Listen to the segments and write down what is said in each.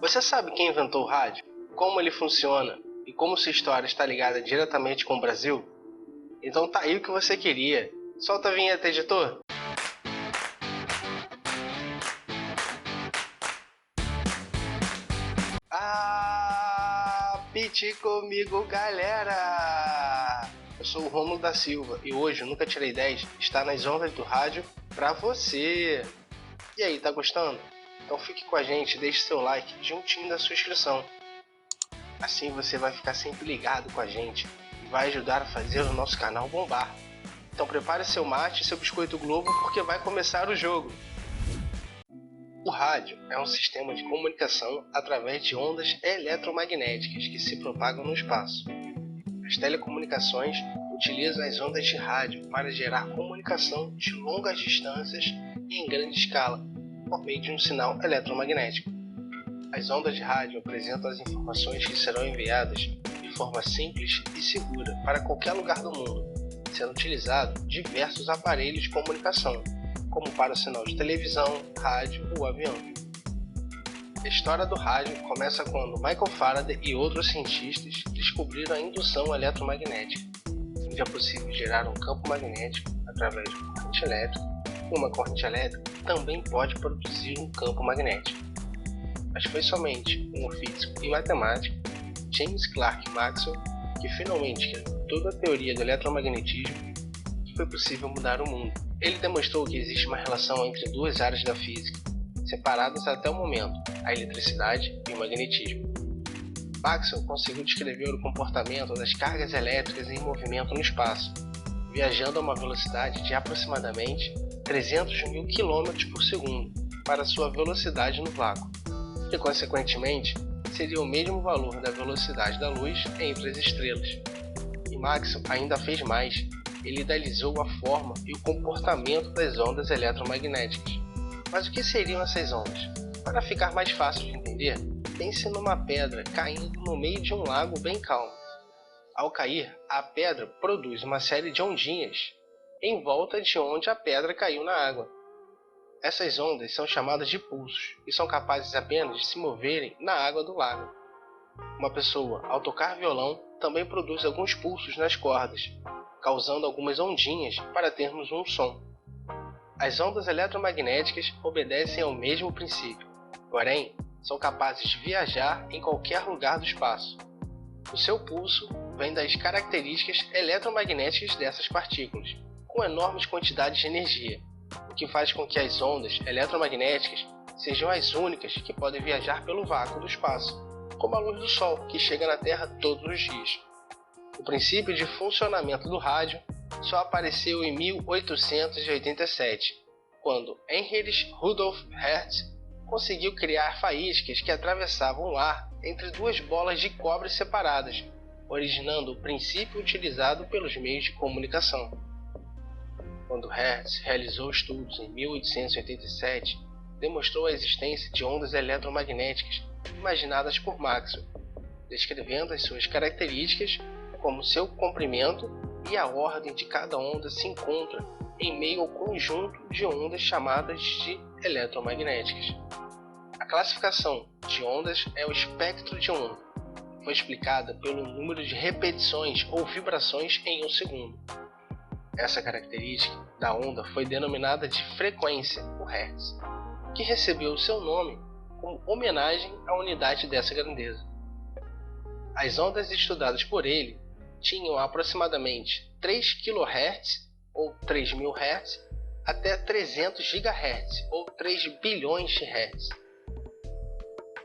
Você sabe quem inventou o rádio? Como ele funciona? E como sua história está ligada diretamente com o Brasil? Então tá aí o que você queria. Solta a vinheta, editor! Apite comigo, galera! Eu sou o Rômulo da Silva e hoje o Nunca Tirei 10 está nas ondas do rádio pra você. E aí, tá gostando? Então fique com a gente, deixe seu like juntinho da sua inscrição. Assim você vai ficar sempre ligado com a gente e vai ajudar a fazer o nosso canal bombar. Então prepare seu mate e seu biscoito Globo porque vai começar o jogo. O rádio é um sistema de comunicação através de ondas eletromagnéticas que se propagam no espaço. As telecomunicações utilizam as ondas de rádio para gerar comunicação de longas distâncias e em grande escala, por meio de um sinal eletromagnético. As ondas de rádio apresentam as informações que serão enviadas de forma simples e segura para qualquer lugar do mundo, sendo utilizado diversos aparelhos de comunicação, como para o sinal de televisão, rádio ou avião. A história do rádio começa quando Michael Faraday e outros cientistas descobriram a indução eletromagnética, onde é possível gerar um campo magnético através de uma corrente elétrica. Uma corrente elétrica também pode produzir um campo magnético. Mas foi somente um físico e matemático, James Clerk Maxwell, que finalmente criou toda a teoria do eletromagnetismo, que foi possível mudar o mundo. Ele demonstrou que existe uma relação entre duas áreas da física, separadas até o momento, a eletricidade e o magnetismo. Maxwell conseguiu descrever o comportamento das cargas elétricas em movimento no espaço, viajando a uma velocidade de aproximadamente 300 mil km por segundo para sua velocidade no vácuo, que consequentemente seria o mesmo valor da velocidade da luz entre as estrelas. E Maxwell ainda fez mais, ele idealizou a forma e o comportamento das ondas eletromagnéticas. Mas o que seriam essas ondas? Para ficar mais fácil de entender, pense numa pedra caindo no meio de um lago bem calmo. Ao cair, a pedra produz uma série de ondinhas em volta de onde a pedra caiu na água. Essas ondas são chamadas de pulsos e são capazes apenas de se moverem na água do lago. Uma pessoa, ao tocar violão, também produz alguns pulsos nas cordas, causando algumas ondinhas para termos um som. As ondas eletromagnéticas obedecem ao mesmo princípio, porém, são capazes de viajar em qualquer lugar do espaço. O seu pulso vem das características eletromagnéticas dessas partículas, com enormes quantidades de energia, o que faz com que as ondas eletromagnéticas sejam as únicas que podem viajar pelo vácuo do espaço, como a luz do Sol, que chega na Terra todos os dias. O princípio de funcionamento do rádio só apareceu em 1887, quando Heinrich Rudolf Hertz conseguiu criar faíscas que atravessavam o ar entre duas bolas de cobre separadas, originando o princípio utilizado pelos meios de comunicação. Quando Hertz realizou estudos em 1887, demonstrou a existência de ondas eletromagnéticas imaginadas por Maxwell, descrevendo as suas características como seu comprimento e a ordem de cada onda se encontra em meio ao conjunto de ondas chamadas de eletromagnéticas. A classificação de ondas é o espectro de onda. Foi explicada pelo número de repetições ou vibrações em um segundo. Essa característica da onda foi denominada de frequência, por Hertz, que recebeu seu nome como homenagem à unidade dessa grandeza. As ondas estudadas por ele tinham aproximadamente 3 kHz ou 3000 Hz até 300 GHz ou 3 bilhões de Hz.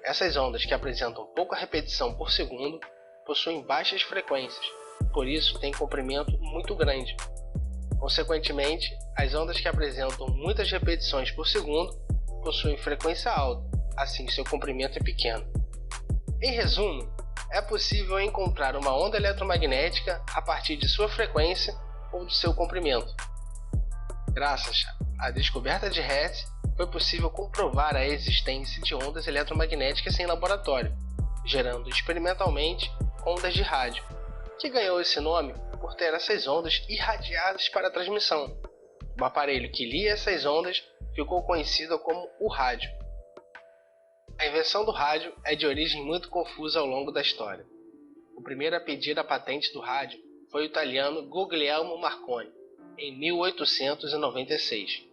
Essas ondas, que apresentam pouca repetição por segundo, possuem baixas frequências, por isso têm comprimento muito grande. Consequentemente, as ondas que apresentam muitas repetições por segundo possuem frequência alta, assim seu comprimento é pequeno. Em resumo, é possível encontrar uma onda eletromagnética a partir de sua frequência ou de seu comprimento. Graças à descoberta de Hertz, foi possível comprovar a existência de ondas eletromagnéticas em laboratório, gerando experimentalmente ondas de rádio, que ganhou esse nome por ter essas ondas irradiadas para a transmissão. O aparelho que lia essas ondas ficou conhecido como o rádio. A A invenção do rádio é de origem muito confusa ao longo da história. O primeiro a pedir a patente do rádio foi o italiano Guglielmo Marconi, em 1896,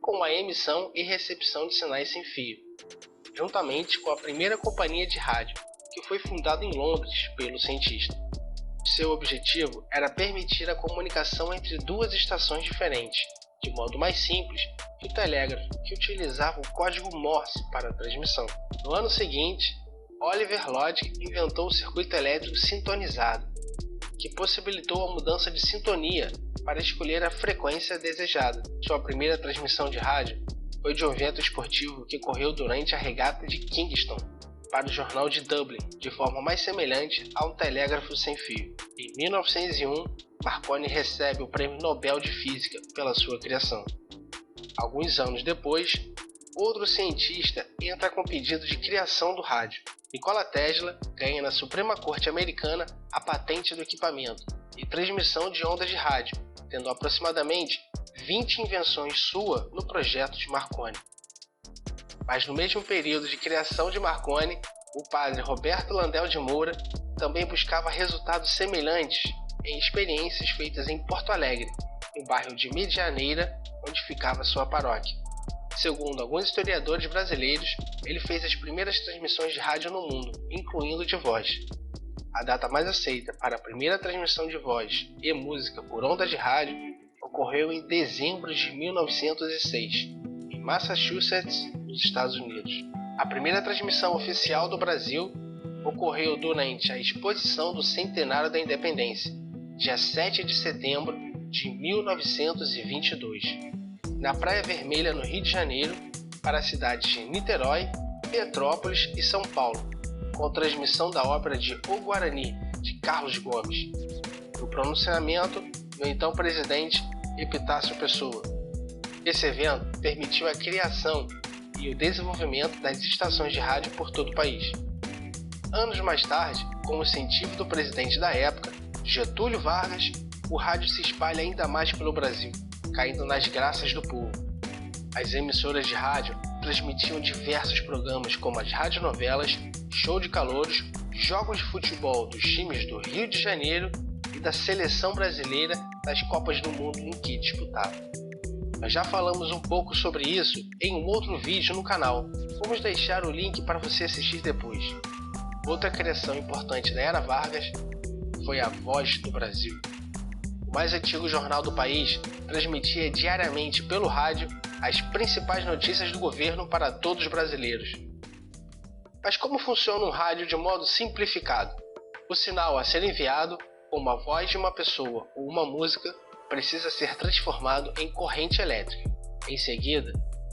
com a emissão e recepção de sinais sem fio, juntamente com a primeira companhia de rádio, que foi fundada em Londres pelo cientista. Seu objetivo era permitir a comunicação entre duas estações diferentes, de modo mais simples que o telégrafo, que utilizava o código Morse para a transmissão. No ano seguinte, Oliver Lodge inventou o circuito elétrico sintonizado, que possibilitou a mudança de sintonia para escolher a frequência desejada. Sua primeira transmissão de rádio foi de um evento esportivo que ocorreu durante a regata de Kingston, para o jornal de Dublin, de forma mais semelhante a um telégrafo sem fio. Em 1901, Marconi recebe o Prêmio Nobel de Física pela sua criação. Alguns anos depois, outro cientista entra com pedido de criação do rádio. Nikola Tesla ganha na Suprema Corte Americana a patente do equipamento e transmissão de ondas de rádio, tendo aproximadamente 20 invenções suas no projeto de Marconi. Mas no mesmo período de criação de Marconi, o padre Roberto Landel de Moura também buscava resultados semelhantes em experiências feitas em Porto Alegre, no bairro de Medianeira, onde ficava sua paróquia. Segundo alguns historiadores brasileiros, ele fez as primeiras transmissões de rádio no mundo, incluindo de voz. A data mais aceita para a primeira transmissão de voz e música por onda de rádio ocorreu em dezembro de 1906, em Massachusetts, nos Estados Unidos. A primeira transmissão oficial do Brasil ocorreu durante a Exposição do Centenário da Independência, dia 7 de setembro de 1922, na Praia Vermelha, no Rio de Janeiro, para as cidades de Niterói, Petrópolis e São Paulo, com transmissão da ópera de O Guarani, de Carlos Gomes, no pronunciamento do então presidente Epitácio Pessoa. Esse evento permitiu a criação e o desenvolvimento das estações de rádio por todo o país. Anos mais tarde, com o incentivo do presidente da época, Getúlio Vargas, o rádio se espalha ainda mais pelo Brasil, caindo nas graças do povo. As emissoras de rádio transmitiam diversos programas como as radionovelas, show de calouros, jogos de futebol dos times do Rio de Janeiro e da seleção brasileira nas Copas do Mundo em que disputava. Nós já falamos um pouco sobre isso em um outro vídeo no canal. Vamos deixar o link para você assistir depois. Outra criação importante da Era Vargas foi a Voz do Brasil. O mais antigo jornal do país transmitia diariamente pelo rádio as principais notícias do governo para todos os brasileiros. Mas como funciona um rádio de modo simplificado? O sinal a ser enviado, como a voz de uma pessoa ou uma música, precisa ser transformado em corrente elétrica. Em seguida,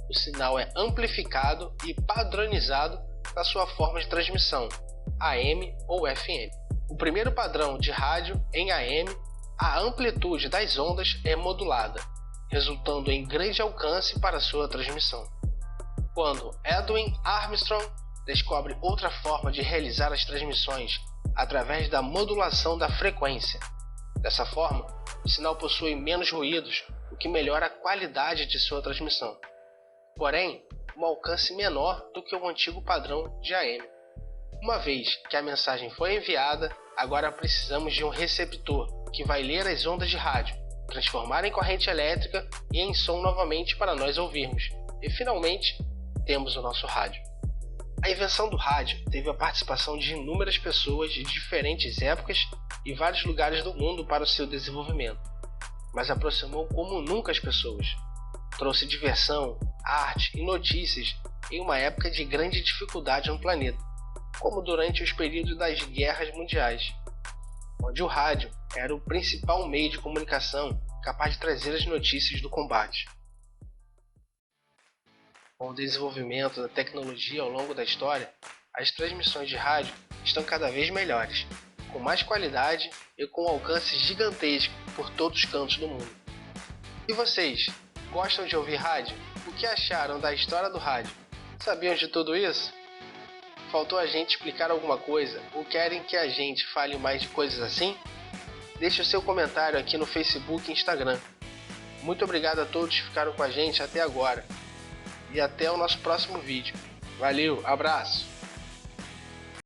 o sinal é amplificado e padronizado na sua forma de transmissão, AM ou FM. O primeiro padrão de rádio em AM, a amplitude das ondas é modulada, resultando em grande alcance para sua transmissão. Quando Edwin Armstrong descobre outra forma de realizar as transmissões através da modulação da frequência. Dessa forma, o sinal possui menos ruídos, o que melhora a qualidade de sua transmissão. Porém, um alcance menor do que o antigo padrão de AM. Uma vez que a mensagem foi enviada, agora precisamos de um receptor que vai ler as ondas de rádio, transformar em corrente elétrica e em som novamente para nós ouvirmos. E finalmente, temos o nosso rádio. A invenção do rádio teve a participação de inúmeras pessoas de diferentes épocas e vários lugares do mundo para o seu desenvolvimento, mas aproximou como nunca as pessoas. Trouxe diversão, arte e notícias em uma época de grande dificuldade no planeta, como durante os períodos das guerras mundiais, onde o rádio era o principal meio de comunicação capaz de trazer as notícias do combate. Com o desenvolvimento da tecnologia ao longo da história, as transmissões de rádio estão cada vez melhores, com mais qualidade e com alcance gigantesco por todos os cantos do mundo. E vocês, gostam de ouvir rádio? O que acharam da história do rádio? Sabiam de tudo isso? Faltou a gente explicar alguma coisa ou querem que a gente fale mais de coisas assim? Deixe o seu comentário aqui no Facebook e Instagram. Muito obrigado a todos que ficaram com a gente até agora. E até o nosso próximo vídeo. Valeu, abraço!